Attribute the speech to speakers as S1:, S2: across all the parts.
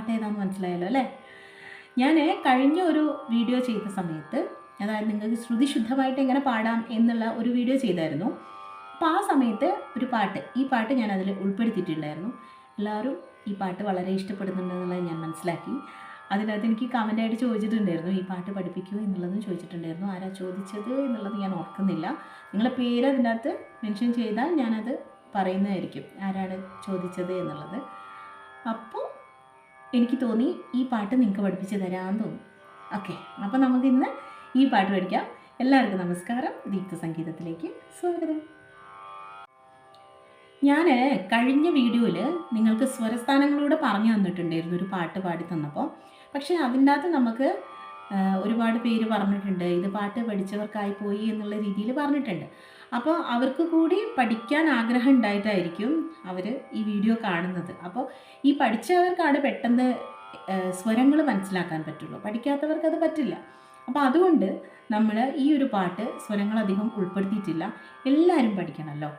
S1: പാട്ട് ഏതാണെന്ന് മനസ്സിലായല്ലോ അല്ലേ? ഞാൻ കഴിഞ്ഞ ഒരു വീഡിയോ ചെയ്ത സമയത്ത്, അതായത് നിങ്ങൾക്ക് ശ്രുതി ശുദ്ധമായിട്ട് എങ്ങനെ പാടാം എന്നുള്ള ഒരു വീഡിയോ ചെയ്തായിരുന്നു. അപ്പോൾ ആ സമയത്ത് ഒരു പാട്ട്, ഈ പാട്ട് ഞാൻ അതിൽ ഉൾപ്പെടുത്തിയിട്ടുണ്ടായിരുന്നു. എല്ലാവരും ഈ പാട്ട് വളരെ ഇഷ്ടപ്പെടുന്നുണ്ടെന്നുള്ളത് ഞാൻ മനസ്സിലാക്കി. അതിനകത്ത് എനിക്ക് കമൻ്റായിട്ട് ചോദിച്ചിട്ടുണ്ടായിരുന്നു, ഈ പാട്ട് പഠിപ്പിക്കൂ എന്നുള്ളതും ചോദിച്ചിട്ടുണ്ടായിരുന്നു. ആരാ ചോദിച്ചത് എന്നുള്ളത് ഞാൻ ഓർക്കുന്നില്ല. നിങ്ങളെ പേര് അതിനകത്ത് മെൻഷൻ ചെയ്താൽ ഞാനത് പറയുന്നതായിരിക്കും, ആരാണ് ചോദിച്ചത് എന്നുള്ളത്. അപ്പോൾ എനിക്ക് തോന്നി ഈ പാട്ട് നിങ്ങൾക്ക് പഠിപ്പിച്ച് തരാമെന്ന് തോന്നി. ഓക്കെ, അപ്പോൾ നമുക്കിന്ന് ഈ പാട്ട് പഠിക്കാം. എല്ലാവർക്കും നമസ്കാരം. ദീപ്ത സംഗീതത്തിലേക്ക് സ്വാഗതം. ഞാൻ കഴിഞ്ഞ വീഡിയോയിൽ നിങ്ങൾക്ക് സ്വരസ്ഥാനങ്ങളൂടെ പറഞ്ഞു തന്നിട്ടുണ്ടായിരുന്നു ഒരു പാട്ട് പാടി തന്നപ്പോൾ. പക്ഷേ അതിൻ്റെ അകത്ത് നമുക്ക് ഒരുപാട് പേര് പറഞ്ഞിട്ടുണ്ട്, ഇത് പാട്ട് പഠിച്ചവർക്കായി പോയി എന്നുള്ള രീതിയിൽ പറഞ്ഞിട്ടുണ്ട്. അപ്പോൾ അവർക്ക് കൂടി പഠിക്കാൻ ആഗ്രഹം ഉണ്ടായിട്ടായിരിക്കും അവർ ഈ വീഡിയോ കാണുന്നത്. അപ്പോൾ ഈ പഠിച്ചവർക്കാണ് പെട്ടെന്ന് സ്വരങ്ങൾ മനസ്സിലാക്കാൻ പറ്റുള്ളൂ, പഠിക്കാത്തവർക്ക് അത് പറ്റില്ല. അപ്പോൾ അതുകൊണ്ട് നമ്മൾ ഈ ഒരു പാട്ട് സ്വരങ്ങളധികം ഉൾപ്പെടുത്തിയിട്ടില്ല. എല്ലാവരും പഠിക്കണമല്ലോ.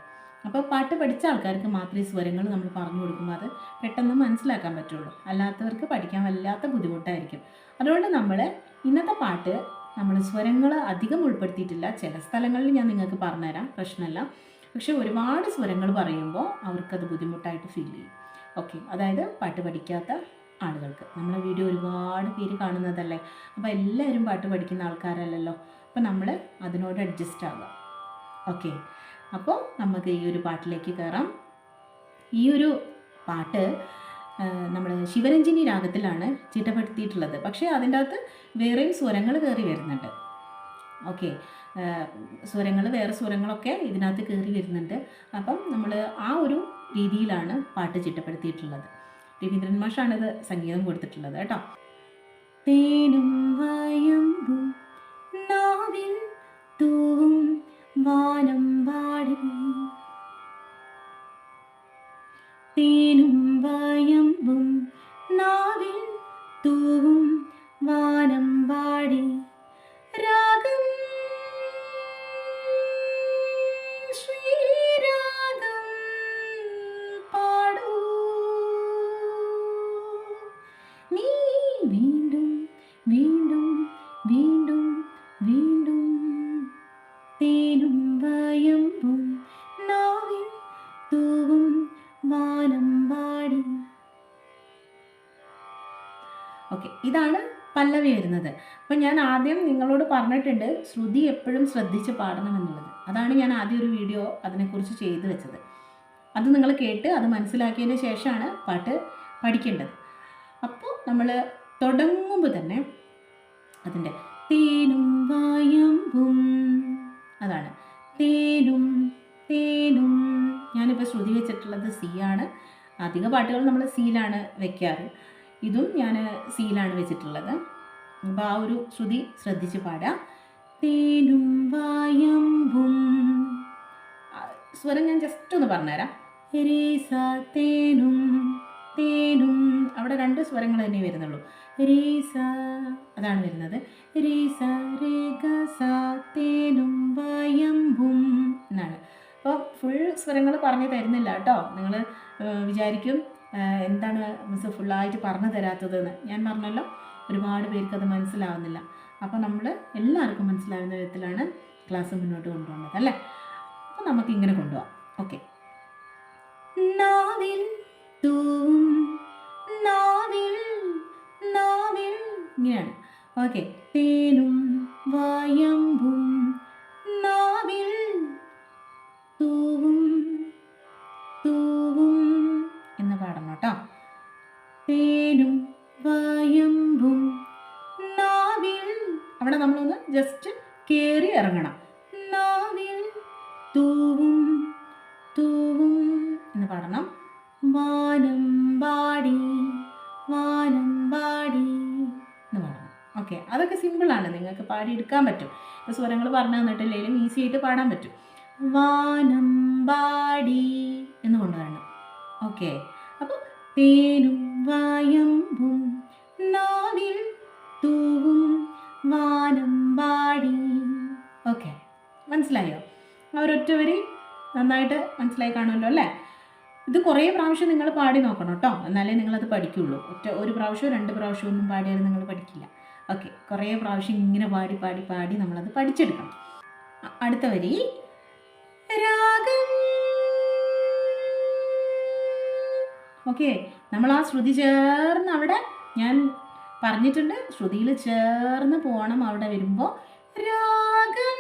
S1: അപ്പോൾ പാട്ട് പഠിച്ച ആൾക്കാർക്ക് മാത്രമേ സ്വരങ്ങൾ നമ്മൾ പറഞ്ഞു കൊടുക്കുമ്പോൾ അത് പെട്ടെന്ന് മനസ്സിലാക്കാൻ പറ്റുള്ളൂ. അല്ലാത്തവർക്ക് പഠിക്കാൻ വല്ലാത്ത ബുദ്ധിമുട്ടായിരിക്കും. അതുകൊണ്ട് നമ്മൾ ഇന്നത്തെ പാട്ട് നമ്മൾ സ്വരങ്ങൾ അധികം ഉൾപ്പെടുത്തിയിട്ടില്ല. ചില സ്ഥലങ്ങളിൽ ഞാൻ നിങ്ങൾക്ക് പറഞ്ഞുതരാം, പ്രശ്നമല്ല. പക്ഷേ ഒരുപാട് സ്വരങ്ങൾ പറയുമ്പോൾ അവർക്കത് ബുദ്ധിമുട്ടായിട്ട് ഫീൽ ചെയ്യും. ഓക്കെ, അതായത് പാട്ട് പഠിക്കാത്ത ആളുകൾക്ക്. നമ്മളെ വീഡിയോ ഒരുപാട് പേര് കാണുന്നതല്ലേ, അപ്പോൾ എല്ലാവരും പാട്ട് പഠിക്കുന്ന ആൾക്കാരല്ലല്ലോ. അപ്പോൾ നമ്മൾ അതിനോട് അഡ്ജസ്റ്റ് ആവുക. ഓക്കെ, അപ്പോൾ നമുക്ക് ഈ ഒരു പാട്ടിലേക്ക് കയറാം. ഈ ഒരു പാട്ട് നമ്മൾ ശിവരഞ്ജിനി രാഗത്തിലാണ് ചിട്ടപ്പെടുത്തിയിട്ടുള്ളത്. പക്ഷേ അതിൻ്റെ അകത്ത് വേറെയും സ്വരങ്ങൾ കയറി വരുന്നുണ്ട്. ഓക്കെ, സ്വരങ്ങൾ, വേറെ സ്വരങ്ങളൊക്കെ ഇതിനകത്ത് കയറി വരുന്നുണ്ട്. അപ്പം നമ്മൾ ആ ഒരു രീതിയിലാണ് പാട്ട് ചിട്ടപ്പെടുത്തിയിട്ടുള്ളത്. രവീന്ദ്രൻ മാഷാണിത് സംഗീതം കൊടുത്തിട്ടുള്ളത് കേട്ടോ. തേനും വയമ്പും നാവിൽ തൂവും വാനം പാടി, തേനും വയമ്പും നാവിൽ തൂവും വാനം പാടി, രാഗം ശ്രീരാഗം പാടൂ, നീ വീണ്ടും വീണ്ടും വീണ്ടും വീണ്ടും, തേനും വയമ്പും നാവിൽ തൂവും വാനം പാടി. ഓക്കെ, ഇതാണ് പല്ലവി വരുന്നത്. അപ്പം ഞാൻ ആദ്യം നിങ്ങളോട് പറഞ്ഞിട്ടുണ്ട് ശ്രുതി എപ്പോഴും ശ്രദ്ധിച്ച് പാടണമെന്നുള്ളത്. അതാണ് ഞാൻ ആദ്യം ഒരു വീഡിയോ അതിനെക്കുറിച്ച് ചെയ്തു വെച്ചത്. അത് നിങ്ങൾ കേട്ട് അത് മനസ്സിലാക്കിയതിന് ശേഷമാണ് പാട്ട് പഠിക്കേണ്ടത്. അപ്പോൾ നമ്മൾ തുടങ്ങുമ്പോൾ തന്നെ അതിൻ്റെ തേനും വയമ്പും, അതാണ് തേനും തേനും. ഞാനിപ്പോൾ ശ്രുതി വെച്ചിട്ടുള്ളത് സി ആണ്. അധിക പാട്ടുകൾ നമ്മൾ സിയിലാണ് വെക്കാറ്. ഇതും ഞാൻ സിയിലാണ് വെച്ചിട്ടുള്ളത്. അപ്പോൾ ആ ഒരു ശ്രുതി ശ്രദ്ധിച്ച് പാടാം. തേനും വയമ്പും, സ്വരം ഞാൻ ജസ്റ്റ് ഒന്ന് പറഞ്ഞുതരാം. രേസ തേനും തേനും, അവിടെ രണ്ട് സ്വരങ്ങൾ തന്നെ വരുന്നുള്ളൂ. രേസ, അതാണ് വരുന്നത്. രേസ രേഖ സ തേനും വയമ്പും എന്നാണ്. അപ്പോൾ ഫുൾ സ്വരങ്ങൾ പറഞ്ഞു തരുന്നില്ല കേട്ടോ. നിങ്ങൾ വിചാരിക്കും എന്താണ് മിസ് ഫുള്ളായിട്ട് പറഞ്ഞു തരാത്തതെന്ന്. ഞാൻ പറഞ്ഞല്ലോ, ഒരുപാട് പേർക്ക് അത് മനസ്സിലാവുന്നില്ല. അപ്പോൾ നമ്മൾ എല്ലാവർക്കും മനസ്സിലാവുന്ന വിധത്തിലാണ് ക്ലാസ് മുന്നോട്ട് കൊണ്ടുപോകുന്നത് അല്ലേ. അപ്പോൾ നമുക്കിങ്ങനെ കൊണ്ടുപോകാം. ഓക്കെ, നാവിൽ തൂവും നാവിൽ നാവിൽ, ഇങ്ങനെയാണ്. ഓക്കെ, തേനും വയമ്പും നാവിൽ തൂവും തൂവും എന്ന് പാടണം കേട്ടോ. തേനും വയമ്പും നാവിൽ, അവിടെ നമ്മളൊന്ന് ജസ്റ്റ് കയറി ഇറങ്ങണം. നാവിൽ തൂവും തൂവും എന്ന് പാടണം. വാനം പാടി വാനം പാടി എന്ന് പാടണം. ഓക്കെ, അതൊക്കെ സിമ്പിളാണ്, നിങ്ങൾക്ക് പാടിയെടുക്കാൻ പറ്റും. ഇപ്പോൾ സ്വരങ്ങൾ പറഞ്ഞു തന്നിട്ടില്ലെങ്കിലും ഈസി ആയിട്ട് പാടാൻ പറ്റും. വാനം പാടി എന്ന് കൊണ്ടുവരണം. ഓക്കെ, അപ്പോൾ തേനും വയമ്പും നാവിൽ തൂവും വാനം പാടി. ഓക്കെ, മനസ്സിലായോ? ആ ഒരൊറ്റ വരി നന്നായിട്ട് മനസ്സിലായി കാണുമല്ലോ അല്ലേ. ഇത് കുറേ പ്രാവശ്യം നിങ്ങൾ പാടി നോക്കണം കേട്ടോ, എന്നാലേ നിങ്ങളത് പഠിക്കുള്ളൂ. ഒരു പ്രാവശ്യമോ 2 പ്രാവശ്യമോ ഒന്നും പാടിയാൽ നിങ്ങൾ പഠിക്കില്ല. ഓക്കെ, കുറേ പ്രാവശ്യം ഇങ്ങനെ പാടി പാടി പാടി നമ്മളത് പഠിച്ചെടുക്കണം. അടുത്ത വരി രാഗം. ഓക്കെ, നമ്മൾ ആ ശ്രുതി ചേർന്ന് അവിടെ ഞാൻ പറഞ്ഞിട്ടുണ്ട്, ശ്രുതിയിൽ ചേർന്ന് പോകണം. അവിടെ വരുമ്പോൾ രാഗം,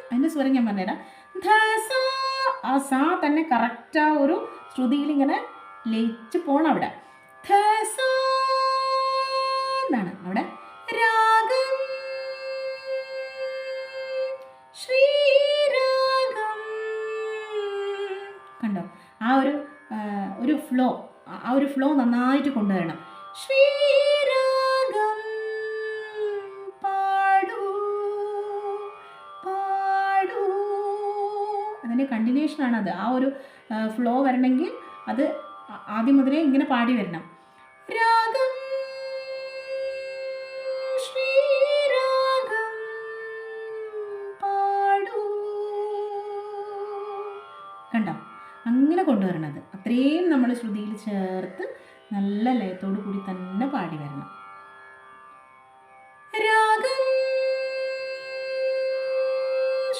S1: അതിൻ്റെ സ്വരം ഞാൻ പറഞ്ഞുതരാം. ആ സാ തന്നെ കറക്റ്റ് ആ ഒരു ശ്രുതിയിൽ ഇങ്ങനെ ലയിച്ച് പോകണം. അവിടെ എന്നാണ് അവിടെ രാഗം, ശ്രീരാഗം. കണ്ടോ ആ ഒരു ഫ്ലോ, ആ ഒരു ഫ്ലോ നന്നായിട്ട് കൊണ്ടുവരണം. ശ്രീരാഗം പാടൂ പാടൂ, അതിൻ്റെ കണ്ടിന്യൂഷനാണ് അത്. ആ ഒരു ഫ്ലോ വരണമെങ്കിൽ അത് ആദ്യം മുതലേ ഇങ്ങനെ പാടി വരണം. രാഗം ശ്രീരാഗം പാടൂ. കണ്ടോ അങ്ങനെ കൊണ്ടുവരണത്. അത്രയും നമ്മൾ ശ്രുതിയിൽ ചേർത്ത് നല്ല ലയത്തോടു കൂടി തന്നെ പാടി വരണം. രാഗം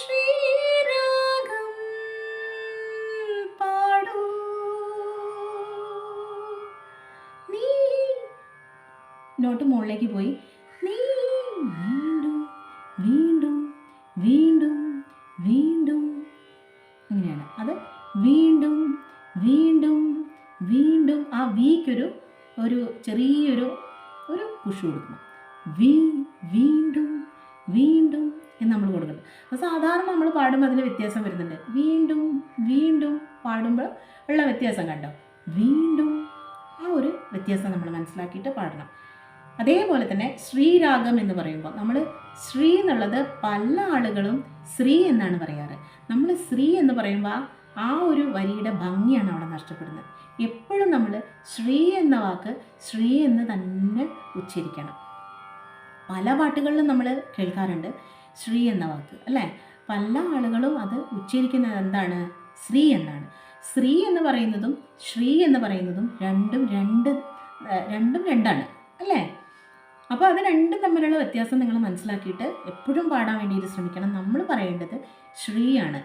S1: ശ്രീരാഗം പാടൂ. നീ നോട്ട് മുകളിലേക്ക് പോയി. നീ വീണ്ടും വീണ്ടും വീണ്ടും വീണ്ടും, അങ്ങനെയാണ് അത്. വീണ്ടും വീണ്ടും വീണ്ടും, ആ വീക്കൊരു ചെറിയൊരു പുഷ് കൊടുക്കണം. വീണ്ടും വീണ്ടും എന്ന് നമ്മൾ കൊടുക്കണം. അപ്പോൾ സാധാരണ നമ്മൾ പാടുമ്പോൾ അതിന് വ്യത്യാസം വരുന്നുണ്ട്. വീണ്ടും വീണ്ടും പാടുമ്പോൾ ഉള്ള വ്യത്യാസം കണ്ടോ? വീണ്ടും, ആ ഒരു വ്യത്യാസം നമ്മൾ മനസ്സിലാക്കിയിട്ട് പാടണം. അതേപോലെ തന്നെ ശ്രീരാഗം എന്ന് പറയുമ്പോൾ നമ്മൾ ശ്രീ എന്നുള്ളത് പല ആളുകളും ശ്രീ എന്നാണ് പറയാറ്. നമ്മൾ ശ്രീ എന്ന് പറയുമ്പോൾ ആ ഒരു വരിയുടെ ഭംഗിയാണ് അവിടെ നഷ്ടപ്പെടുന്നത്. എപ്പോഴും നമ്മൾ ശ്രീ എന്ന വാക്ക് ശ്രീ എന്ന് തന്നെ ഉച്ചരിക്കണം. പല പാട്ടുകളിലും നമ്മൾ കേൾക്കാറുണ്ട് ശ്രീ എന്ന വാക്ക്, അല്ലേ? പല ആളുകളും അത് ഉച്ചരിക്കുന്നത് എന്താണ്? ശ്രീ എന്നാണ്. ശ്രീ എന്ന് പറയുന്നതും ശ്രീ എന്ന് പറയുന്നതും രണ്ടും രണ്ടാണ്, അല്ലേ? അപ്പോൾ അത് രണ്ടും തമ്മിലുള്ള വ്യത്യാസം നിങ്ങൾ മനസ്സിലാക്കിയിട്ട് എപ്പോഴും പാടാൻ വേണ്ടിയിട്ട് ശ്രമിക്കണം. നമ്മൾ പറയേണ്ടത് ശ്രീയാണ്.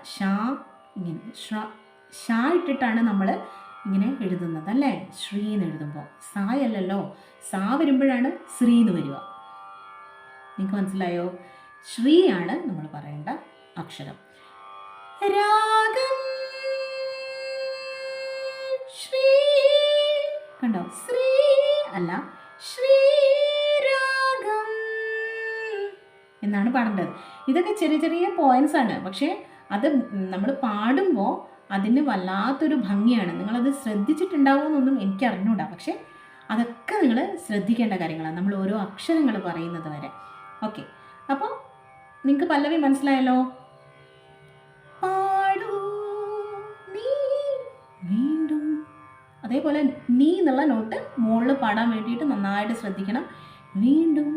S1: ഷാ ഇട്ടിട്ടാണ് നമ്മൾ ഇങ്ങനെ എഴുതുന്നത്, അല്ലേ? ശ്രീ എന്ന് എഴുതുമ്പോൾ സായല്ലല്ലോ, സാ വരുമ്പോഴാണ് ശ്രീ എന്ന് വരിക. നിങ്ങൾക്ക് മനസ്സിലായോ? ശ്രീയാണ് നമ്മൾ പറയേണ്ട അക്ഷരം. രാഗം ശ്രീ, കണ്ടോ? ശ്രീ അല്ല, ശ്രീരാഗം എന്നാണ് പാടേണ്ടത്. ഇതൊക്കെ ചെറിയ ചെറിയ പോയിന്റ്സ് ആണ്, പക്ഷേ അത് നമ്മൾ പാടുമ്പോൾ അതിന് വല്ലാത്തൊരു ഭംഗിയാണ്. നിങ്ങളത് ശ്രദ്ധിച്ചിട്ടുണ്ടാവുമെന്നൊന്നും എനിക്ക് അറിഞ്ഞൂടാ, പക്ഷേ അതൊക്കെ നിങ്ങൾ ശ്രദ്ധിക്കേണ്ട കാര്യങ്ങളാണ് നമ്മൾ ഓരോ അക്ഷരങ്ങൾ പറയുന്നത് വരെ. ഓക്കെ, അപ്പോൾ നിങ്ങൾക്ക് പല്ലവി മനസ്സിലായല്ലോ? പാടൂ നീ വീണ്ടും. അതേപോലെ നീ എന്നുള്ള നോട്ട് മുകളിൽ പാടാൻ വേണ്ടിയിട്ട് നന്നായിട്ട് ശ്രദ്ധിക്കണം. വീണ്ടും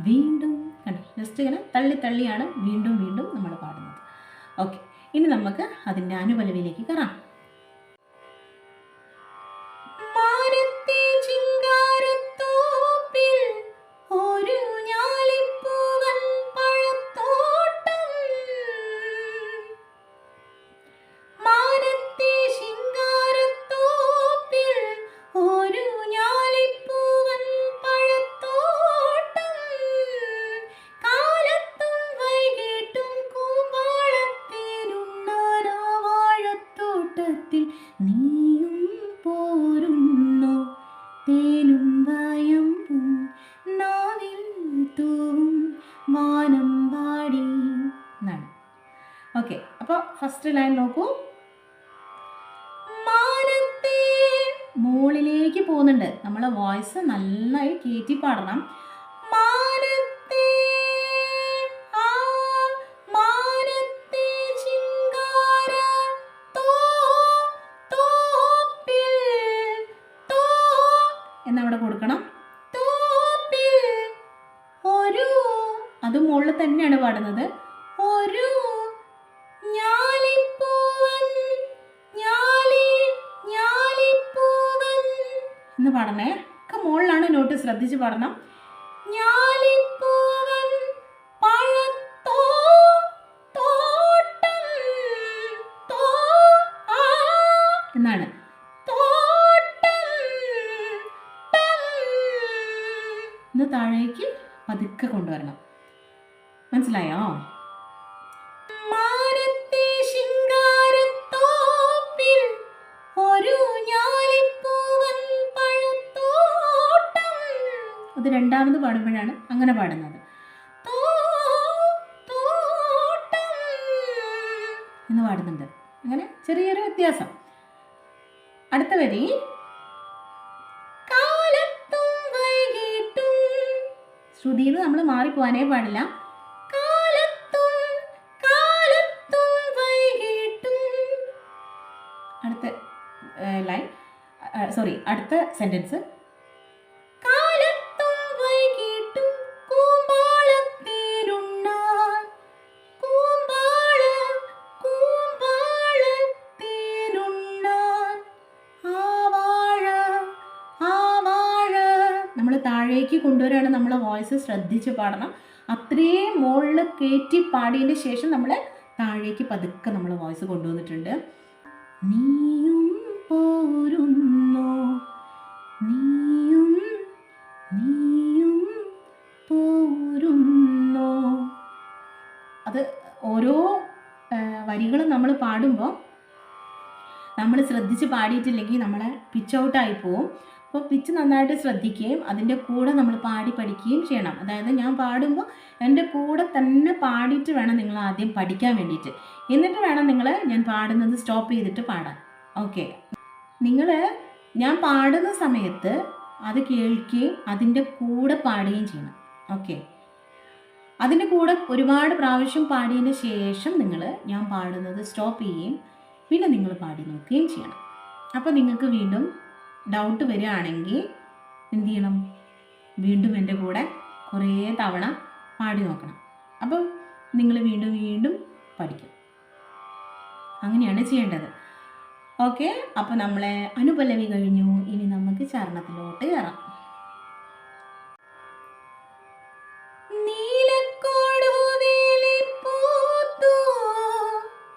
S1: വീണ്ടും, കണ്ടോ? ജസ്റ്റ് ഇങ്ങനെ തള്ളി തള്ളിയാണ് വീണ്ടും വീണ്ടും നമ്മൾ പാടുന്നത്. ഓക്കെ, ഇനി നമുക്ക് അതിൻ്റെ അനുപല്ലവിയിലേക്ക് കയറാം. നീയും പോരുന്നു തേനും വയമ്പും നാവിൽ തൂവും വാനം പാടി എന്നാണ്. ഓക്കെ, അപ്പോൾ ഫസ്റ്റ് ലൈൻ നോക്കൂ. മാനത്തെ മുകളിലേക്ക് പോകുന്നുണ്ട്. നമ്മളെ വോയിസ് നന്നായി കയറ്റി പാടണം. മാനത്തെ എന്നവിടെ കൊടുക്കണം. ഒരു, അത് മുകളിൽ തന്നെയാണ് പാടുന്നത്. ഒരു ഞാലിപ്പൂവൻ എന്ന് പാടണേ. ഒക്കെ മുകളിലാണ് നോട്ട്, ശ്രദ്ധിച്ച് പാടണം. ഞാലിപ്പൂവൻ പഴത്തോ തോട്ടം എന്നാണ്. ഇന്ന് താഴേക്ക് പതുക്കെ കൊണ്ടുവരണം. മനസ്സിലായോ? മാനത്തെ ശിങ്കാരത്തോപ്പിൽ ഒരു ഞാലിപ്പൂവൻ പഴത്തോട്ടം. അത് രണ്ടാമത് പാടുമ്പോഴാണ് അങ്ങനെ പാടുന്നത്. എന്ന് പാടുന്നുണ്ട്. അങ്ങനെ ചെറിയൊരു വ്യത്യാസം. അടുത്ത വരി ശ്രുതിയിൽ നമ്മൾ മാറിപ്പോവാനേ പാടില്ല. അടുത്ത ലൈൻ, സോറി, അടുത്ത സെന്റൻസ്. നമ്മൾ താഴേക്ക് കൊണ്ടുവരാണ്. നമ്മളെ വോയിസ് ശ്രദ്ധിച്ച് പാടണം. അത്രയും മുകളിൽ കയറ്റി പാടിയതിന് ശേഷം നമ്മൾ താഴേക്ക് പതുക്കെ നമ്മൾ വോയിസ് കൊണ്ടുവന്നിട്ടുണ്ട്. നീയും പോരുന്നോ, നീയും നീയും പോരുന്നോ. അത് ഓരോ വരികളും നമ്മൾ പാടുമ്പോൾ നമ്മൾ ശ്രദ്ധിച്ച് പാടിയിട്ടില്ലെങ്കിൽ നമ്മളെ പിച്ച് ഔട്ടായി പോവും. അപ്പോൾ പിച്ച് നന്നായിട്ട് ശ്രദ്ധിക്കുകയും അതിൻ്റെ കൂടെ നമ്മൾ പാടി പഠിക്കുകയും ചെയ്യണം. അതായത് ഞാൻ പാടുമ്പോൾ എൻ്റെ കൂടെ തന്നെ പാടിയിട്ട് വേണം നിങ്ങൾ ആദ്യം പഠിക്കാൻ വേണ്ടിയിട്ട്. എന്നിട്ട് വേണം നിങ്ങൾ ഞാൻ പാടുന്നത് സ്റ്റോപ്പ് ചെയ്തിട്ട് പാടാൻ. ഓക്കെ, നിങ്ങൾ ഞാൻ പാടുന്ന സമയത്ത് അത് കേൾക്കുകയും അതിൻ്റെ കൂടെ പാടുകയും ചെയ്യണം. ഓക്കെ, അതിൻ്റെ കൂടെ ഒരുപാട് പ്രാവശ്യം പാടിയതിന് ശേഷം നിങ്ങൾ ഞാൻ പാടുന്നത് സ്റ്റോപ്പ് ചെയ്യുകയും പിന്നെ നിങ്ങൾ പാടി നോക്കുകയും ചെയ്യണം. അപ്പോൾ നിങ്ങൾക്ക് വീണ്ടും ഡൗട്ട് വരികയാണെങ്കിൽ എന്ത് ചെയ്യണം? വീണ്ടും എൻ്റെ കൂടെ കുറേ തവണ പാടി നോക്കണം. അപ്പം നിങ്ങൾ വീണ്ടും വീണ്ടും പഠിക്കും. അങ്ങനെയാണ് ചെയ്യേണ്ടത്. ഓക്കെ, അപ്പോൾ നമ്മളെ അനുപല്ലവി കഴിഞ്ഞു. ഇനി നമുക്ക് ചരണത്തിലോട്ട് കയറാം.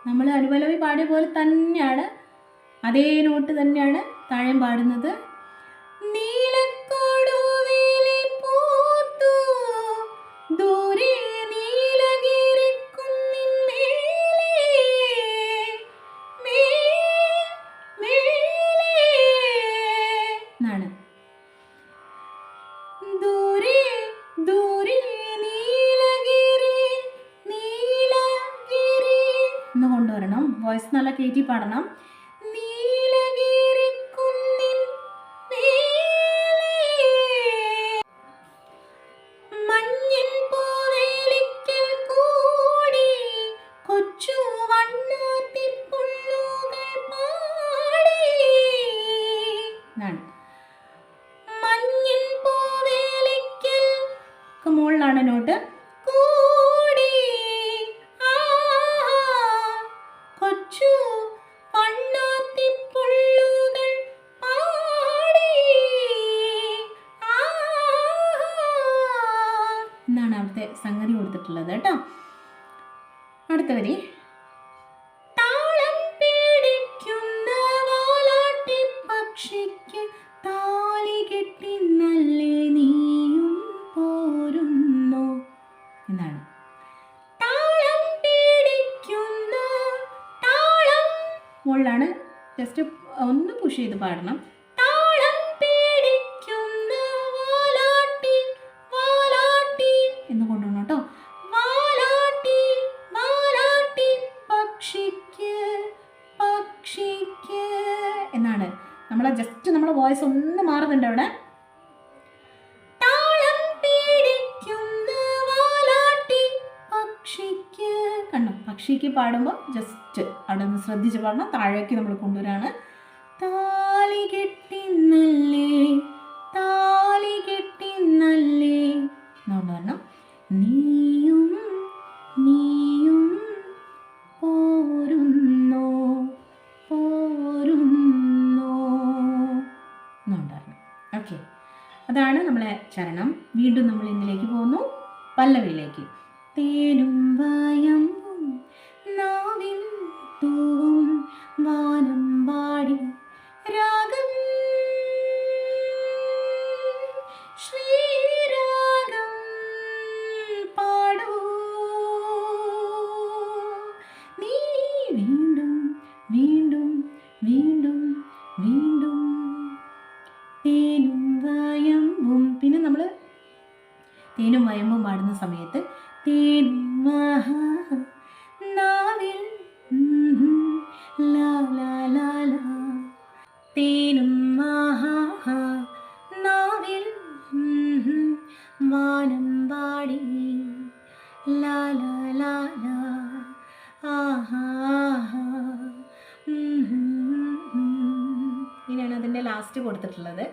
S1: നമ്മൾ അനുപല്ലവി പാടിയ പോലെ തന്നെയാണ്, അതേ നോട്ട് തന്നെയാണ് താഴെയും പാടുന്നത്. എന്നാണ്. എന്ന് കൊണ്ടുവരണം. വോയിസ് നല്ല കയറ്റി പാടണം. മുകളിലാണ് നോട്ട്. എന്നാണ് അവിടുത്തെ സംഗതി കൊടുത്തിട്ടുള്ളത് കേട്ടോ. അടുത്ത വരി. താളം പിടിക്കുന്ന വാലാട്ടി പക്ഷിക്ക് താലി കെട്ടി നല്ലേ നീയും പോരുന്നു എന്നാണ്. താളം പിടിക്കുന്ന, താളം മുകളിലാണ്, ജസ്റ്റ് ഒന്ന് പുഷ് ചെയ്ത് പാടണം. താളം പിടിക്കുന്ന വാലാട്ടി, വാലാട്ടി എന്ന് കൊണ്ടുപോകണം കേട്ടോ. വാലാട്ടി വാലാട്ടി പക്ഷിക്ക്, പക്ഷിക്ക് എന്നാണ്. നമ്മളെ ജസ്റ്റ് നമ്മളെ വോയിസ് ഒന്ന് മാറുന്നുണ്ട് അവിടെ. താളം പിടിക്കുന്ന വാലാട്ടി പക്ഷിക്ക്, കണ്ടോ? പക്ഷിക്ക് പാടുമ്പോൾ ജസ്റ്റ് അവിടെ ഒന്ന് ശ്രദ്ധിച്ച് പാടണം. താഴേക്ക് നമ്മൾ കൊണ്ടുവരാണ്. താലി കെട്ടി നല്ലേ, താലി കെട്ടി നല്ലേ എന്നുകൊണ്ട് വരണം. നീയും നീയും പോരുന്നോ, പോരുന്നോ എന്നുണ്ടായിരുന്നു. അതാണ് നമ്മളെ ചരണം. വീണ്ടും നമ്മൾ ഇന്നിലേക്ക് പോകുന്നു, പല്ലവിയിലേക്ക്. തേനും വായമ്പും നാവിൽ തൂവും വാനം പാടി രാഗം ശ്രീരാഗം പാടൂ നീ വീണ്ടും വീണ്ടും വീണ്ടും വീണ്ടും. തേനും വയമ്പും, പിന്നെ നമ്മൾ തേനും വയമ്പും പാടുന്ന സമയത്ത് തേനും നാവിൽ ലാ ലാ ലാ ലാ, തേനും നാവിൽ വാനം പാടി ലാ ലാ ലാ ലാ ആഹാ. ഇങ്ങനെയാണ് അതിൻ്റെ ലാസ്റ്റ് കൊടുത്തിട്ടുള്ളത്.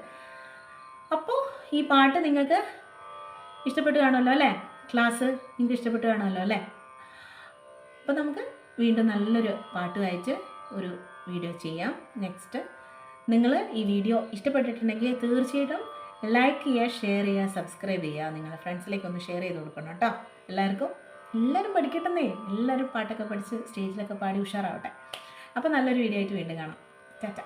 S1: അപ്പോൾ ഈ പാട്ട് നിങ്ങൾക്ക് ഇഷ്ടപ്പെട്ട് കാണുമല്ലോ അല്ലേ? ക്ലാസ് നിങ്ങൾക്ക് ഇഷ്ടപ്പെട്ട് കാണുമല്ലോ അല്ലേ? അപ്പോൾ നമുക്ക് വീണ്ടും നല്ലൊരു പാട്ട് വായിച്ച് ഒരു വീഡിയോ ചെയ്യാം നെക്സ്റ്റ്. നിങ്ങൾ ഈ വീഡിയോ ഇഷ്ടപ്പെട്ടിട്ടുണ്ടെങ്കിൽ തീർച്ചയായിട്ടും ലൈക്ക് ചെയ്യുക, ഷെയർ ചെയ്യുക, സബ്സ്ക്രൈബ് ചെയ്യുക. നിങ്ങളുടെ ഫ്രണ്ട്സിലേക്ക് ഒന്ന് ഷെയർ ചെയ്ത് കൊടുക്കണം കേട്ടോ. എല്ലാവരും പഠിക്കട്ടെന്നേ, എല്ലാവരും പാട്ടൊക്കെ പഠിച്ച് സ്റ്റേജിലൊക്കെ പാടി ഉഷാറാവട്ടെ. അപ്പോൾ നല്ലൊരു വീഡിയോ ആയിട്ട് വീണ്ടും കാണാം. ടാറ്റ.